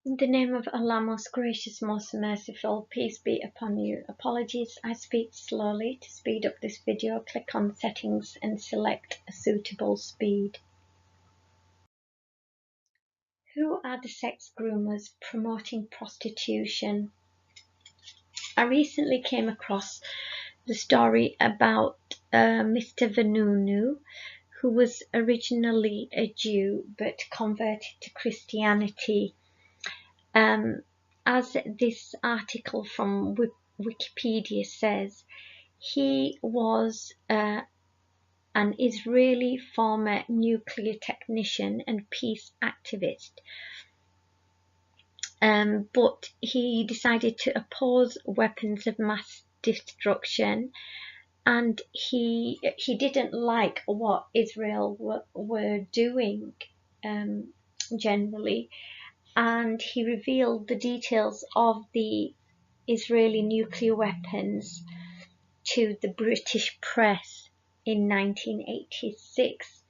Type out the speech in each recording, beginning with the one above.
In the name of Allah, most gracious, most merciful, peace be upon you. Apologies, I speak slowly. To speed up this video, click on settings and select a suitable speed. Who are the sex groomers promoting prostitution? I recently came across the story about Mr. Vanunu, who was originally a Jew but converted to Christianity. As this article from Wikipedia says, he was an Israeli former nuclear technician and peace activist, but he decided to oppose weapons of mass destruction, and he didn't like what Israel were doing generally. And he revealed the details of the Israeli nuclear weapons to the British press in 1986.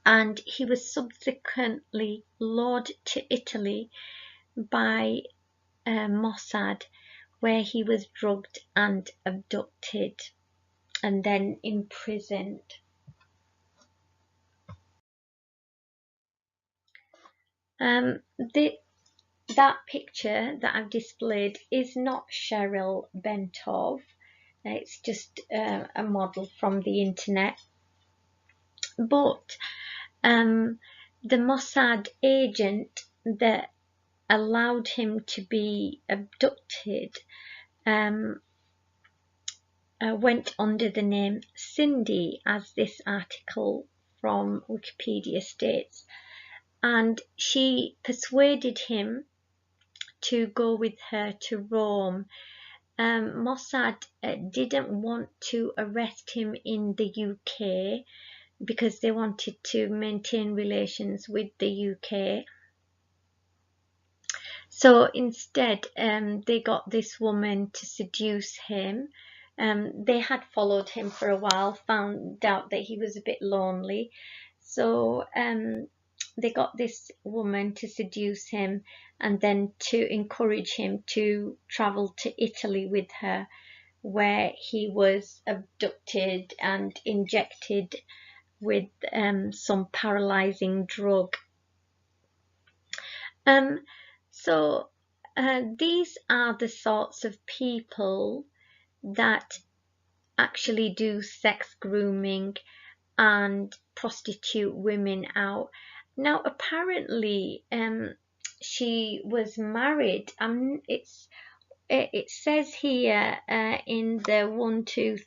And he was subsequently lured to Italy by Mossad, where he was drugged and abducted and then imprisoned. That picture that I've displayed is not Cheryl Bentov. It's just a model from the internet. But the Mossad agent that allowed him to be abducted went under the name Cindy, as this article from Wikipedia states, and she persuaded him to go with her to Rome. Mossad didn't want to arrest him in the UK because they wanted to maintain relations with the UK. So instead, they got this woman to seduce him. They had followed him for a while, found out that he was a bit lonely. So they got this woman to seduce him and then to encourage him to travel to Italy with her, where he was abducted and injected with some paralyzing drug. So these are the sorts of people that actually do sex grooming and prostitute women out. Now, apparently, she was married. It says here in the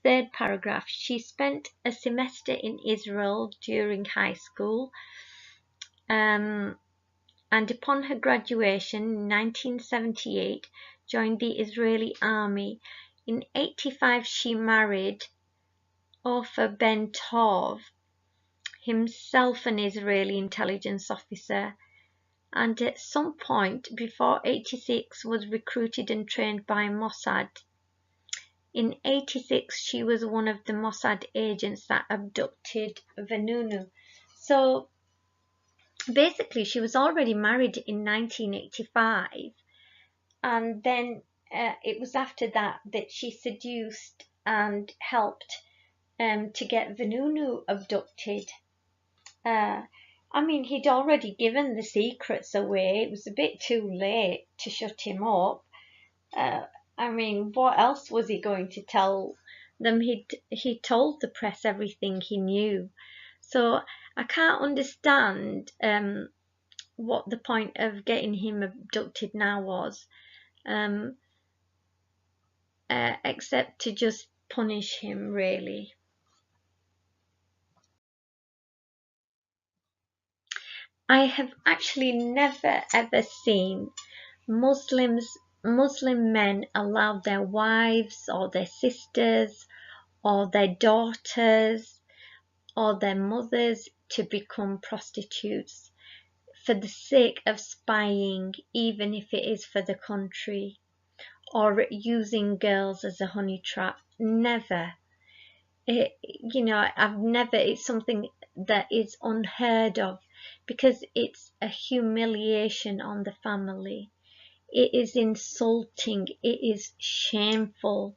3rd paragraph, she spent a semester in Israel during high school. And upon her graduation in 1978, joined the Israeli army. In 1985, she married Ofer Ben Tov, himself an Israeli intelligence officer, and at some point before 1986 was recruited and trained by Mossad. In 1986, she was one of the Mossad agents that abducted Vanunu. So basically, she was already married in 1985, and then it was after that that she seduced and helped to get Vanunu abducted. I mean, he'd already given the secrets away. It was a bit too late to shut him up. I mean, what else was he going to tell them? He told the press everything he knew. So I can't understand what the point of getting him abducted now was, except to just punish him, really. I have actually never ever seen Muslim men allow their wives or their sisters or their daughters or their mothers to become prostitutes for the sake of spying, even if it is for the country, or using girls as a honey trap. Never. It's something that is unheard of. because it's a humiliation on the family. It is insulting. It is shameful.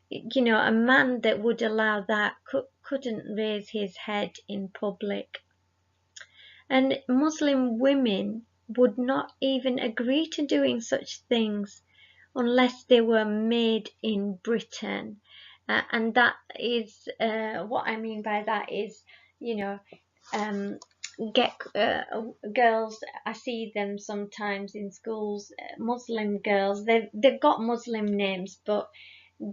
You know, a man that would allow that couldn't raise his head in public. And Muslim women would not even agree to doing such things unless they were made in Britain. And that is what I mean by that is, you know, get girls, I see them sometimes in schools, Muslim girls, they've got Muslim names, but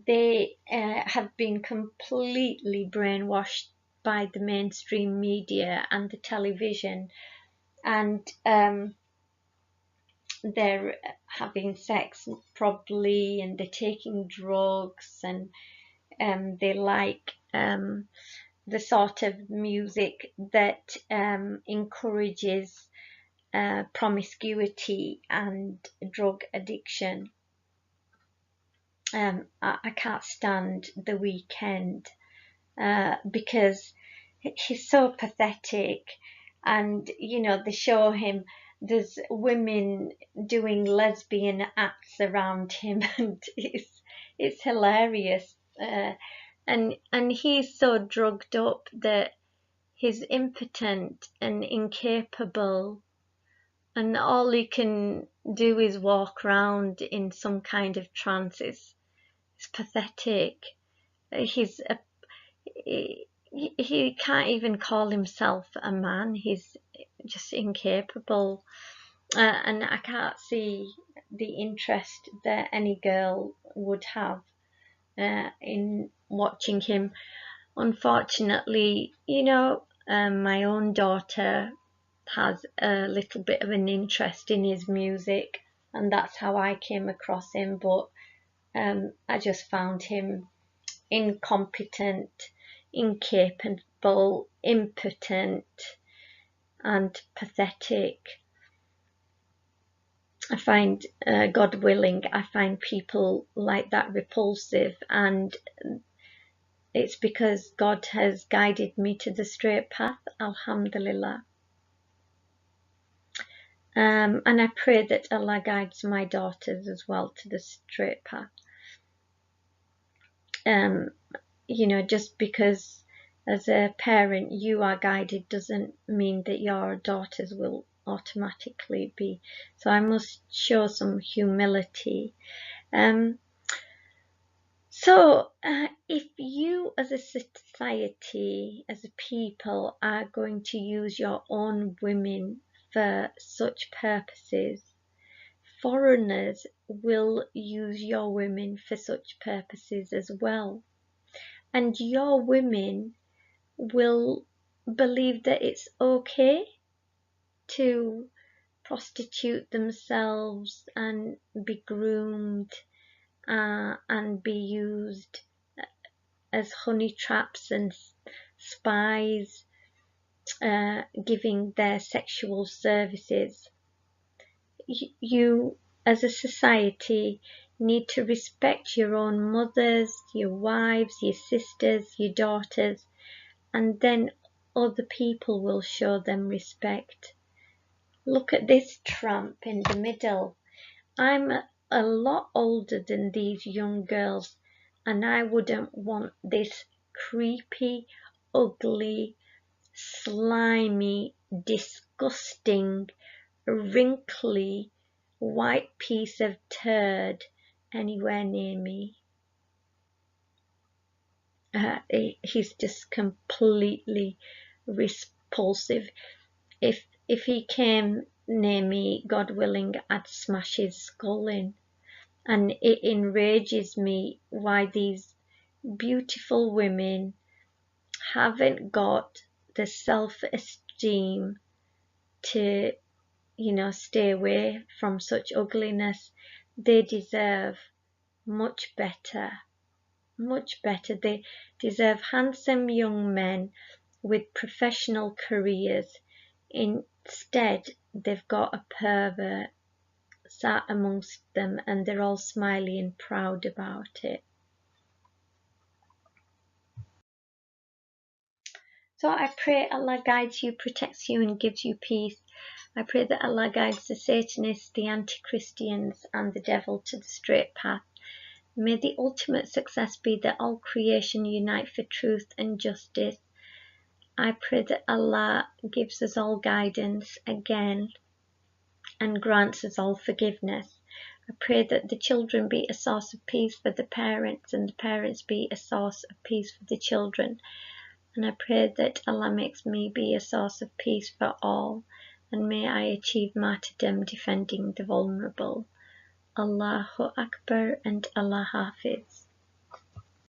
they have been completely brainwashed by the mainstream media and the television, and they're having sex probably, and they're taking drugs, and they like the sort of music that encourages promiscuity and drug addiction. I can't stand The Weekend because he's so pathetic, and you know, they show him, there's women doing lesbian acts around him, and it's hilarious. And he's so drugged up that he's impotent and incapable, and all he can do is walk around in some kind of trance. It's pathetic. He's a he can't even call himself a man. He's just incapable, and I can't see the interest that any girl would have in watching him. Unfortunately, you know, my own daughter has a little bit of an interest in his music, and that's how I came across him. But I just found him incompetent, incapable, impotent, and pathetic. I find, God willing, I find people like that repulsive, and it's because God has guided me to the straight path, alhamdulillah. And I pray that Allah guides my daughters as well to the straight path. You know, just because as a parent you are guided doesn't mean that your daughters will automatically be. So I must show some humility. So if you as a society, as a people, are going to use your own women for such purposes, foreigners will use your women for such purposes as well. And your women will believe that it's okay to prostitute themselves and be groomed and be used as honey traps and spies, giving their sexual services. You, as a society, need to respect your own mothers, your wives, your sisters, your daughters, and then other people will show them respect. Look at this tramp in the middle. I'm a lot older than these young girls, and I wouldn't want this creepy, ugly, slimy, disgusting, wrinkly, white piece of turd anywhere near me. He's just completely repulsive. If he came near me, God willing, I'd smash his skull in. And it enrages me why these beautiful women haven't got the self-esteem to, you know, stay away from such ugliness. They deserve much better, much better. They deserve handsome young men with professional careers. Instead, they've got a pervert sat amongst them, and they're all smiley and proud about it. So I pray Allah guides you, protects you and gives you peace. I pray that Allah guides the Satanists, the anti-Christians and the devil to the straight path. May the ultimate success be that all creation unite for truth and justice. I pray that Allah gives us all guidance again and grants us all forgiveness. I pray that the children be a source of peace for the parents and the parents be a source of peace for the children. And I pray that Allah makes me be a source of peace for all, and may I achieve martyrdom defending the vulnerable. Allahu Akbar and Allah Hafiz.